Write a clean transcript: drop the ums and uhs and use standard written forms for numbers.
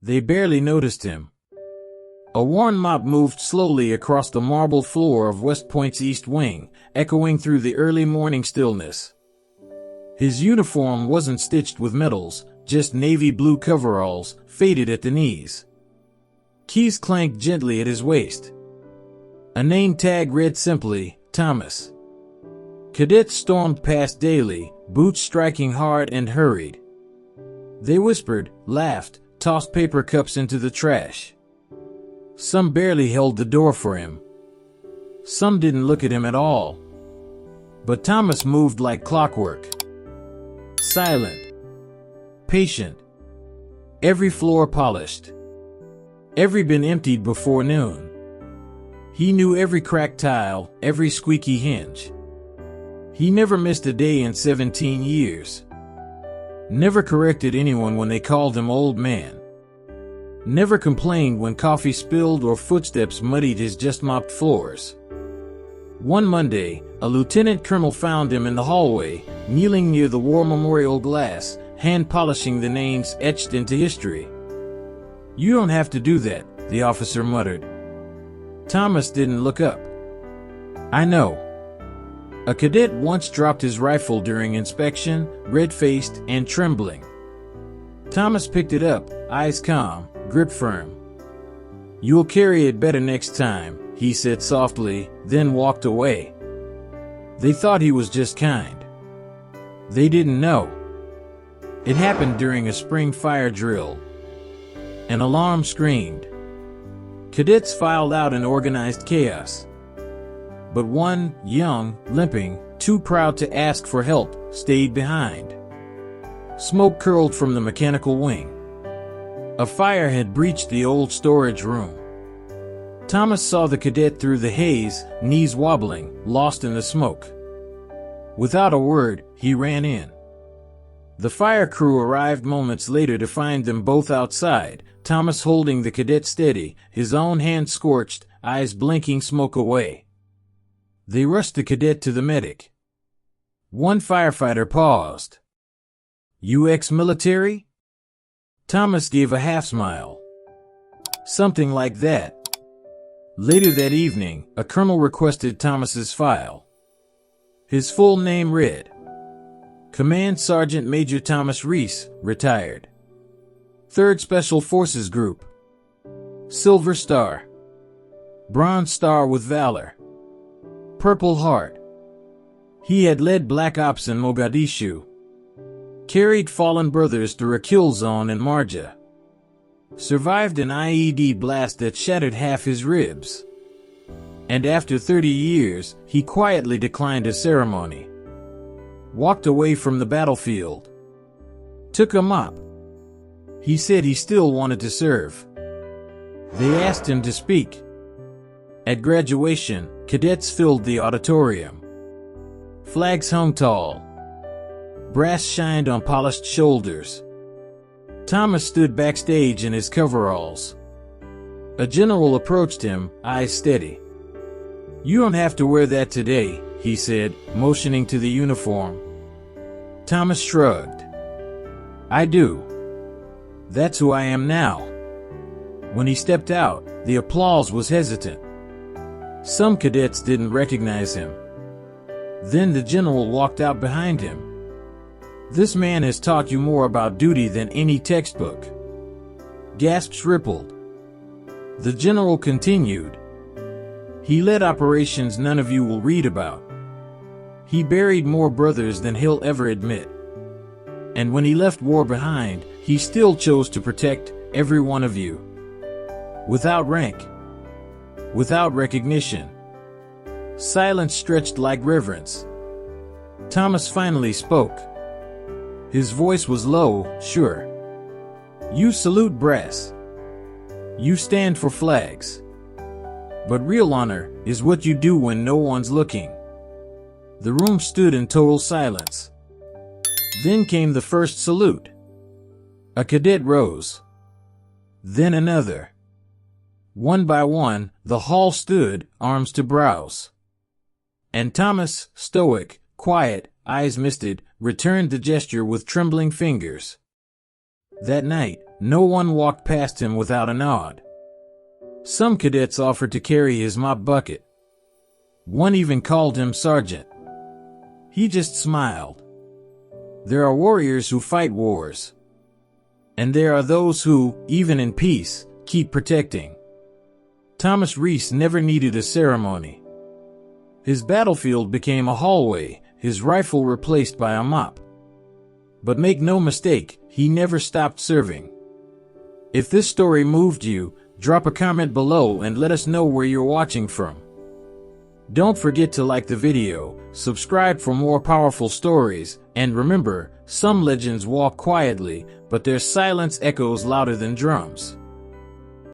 They barely noticed him. A worn mop moved slowly across the marble floor of West Point's East Wing, echoing through the early morning stillness. His uniform wasn't stitched with medals, just navy blue coveralls, faded at the knees. Keys clanked gently at his waist. A name tag read simply, Thomas. Cadets stormed past daily, boots striking hard, and hurried. They whispered, laughed, tossed paper cups into the trash. Some barely held the door for him. Some didn't look at him at all. But Thomas moved like clockwork. Silent. Patient. Every floor polished. Every bin emptied before noon. He knew every cracked tile, every squeaky hinge. He never missed a day in 17 years. Never corrected anyone when they called him old man. Never complained when coffee spilled or footsteps muddied his just-mopped floors. One Monday, a lieutenant colonel found him in the hallway, kneeling near the war memorial glass, hand-polishing the names etched into history. "You don't have to do that," the officer muttered. Thomas didn't look up. "I know." A cadet once dropped his rifle during inspection, red-faced and trembling. Thomas picked it up, eyes calm, grip firm. "You'll carry it better next time," he said softly, then walked away. They thought he was just kind. They didn't know. It happened during a spring fire drill. An alarm screamed. Cadets filed out in organized chaos. But one, young, limping, too proud to ask for help, stayed behind. Smoke curled from the mechanical wing. A fire had breached the old storage room. Thomas saw the cadet through the haze, knees wobbling, lost in the smoke. Without a word, he ran in. The fire crew arrived moments later to find them both outside, Thomas holding the cadet steady, his own hand scorched, eyes blinking smoke away. They rushed the cadet to the medic. One firefighter paused. "You ex-military?" Thomas gave a half-smile. "Something like that." Later that evening, a colonel requested Thomas's file. His full name read, Command Sergeant Major Thomas Reece, retired. 3rd Special Forces Group. Silver Star. Bronze Star with Valor. Purple Heart. He had led Black Ops in Mogadishu. Carried fallen brothers through a kill zone in Marja. Survived an IED blast that shattered half his ribs. And after 30 years, he quietly declined a ceremony. Walked away from the battlefield. Took a mop. He said he still wanted to serve. They asked him to speak. At graduation, cadets filled the auditorium. Flags hung tall. Brass shined on polished shoulders. Thomas stood backstage in his coveralls. A general approached him, eyes steady. "You don't have to wear that today," he said, motioning to the uniform. Thomas shrugged. "I do. That's who I am now." When he stepped out, the applause was hesitant. Some cadets didn't recognize him. Then the general walked out behind him. "This man has taught you more about duty than any textbook." Gasps rippled. The general continued. "He led operations none of you will read about. He buried more brothers than he'll ever admit. And when he left war behind, he still chose to protect every one of you. Without rank. Without recognition." Silence stretched like reverence. Thomas finally spoke. His voice was low, sure. "You salute brass. You stand for flags. But real honor is what you do when no one's looking." The room stood in total silence. Then came the first salute. A cadet rose. Then another. One by one, the hall stood, arms to brows. And Thomas, stoic, quiet, eyes misted, returned the gesture with trembling fingers. That night, No one walked past him without a nod. Some cadets offered to carry his mop bucket. One even called him Sergeant. He just smiled. There are warriors who fight wars. And there are those who, even in peace, keep protecting. Thomas Reece never needed a ceremony. His battlefield became a hallway, his rifle replaced by a mop. But make no mistake, he never stopped serving. If this story moved you, drop a comment below and let us know where you're watching from. Don't forget to like the video, subscribe for more powerful stories, and remember, some legends walk quietly, but their silence echoes louder than drums.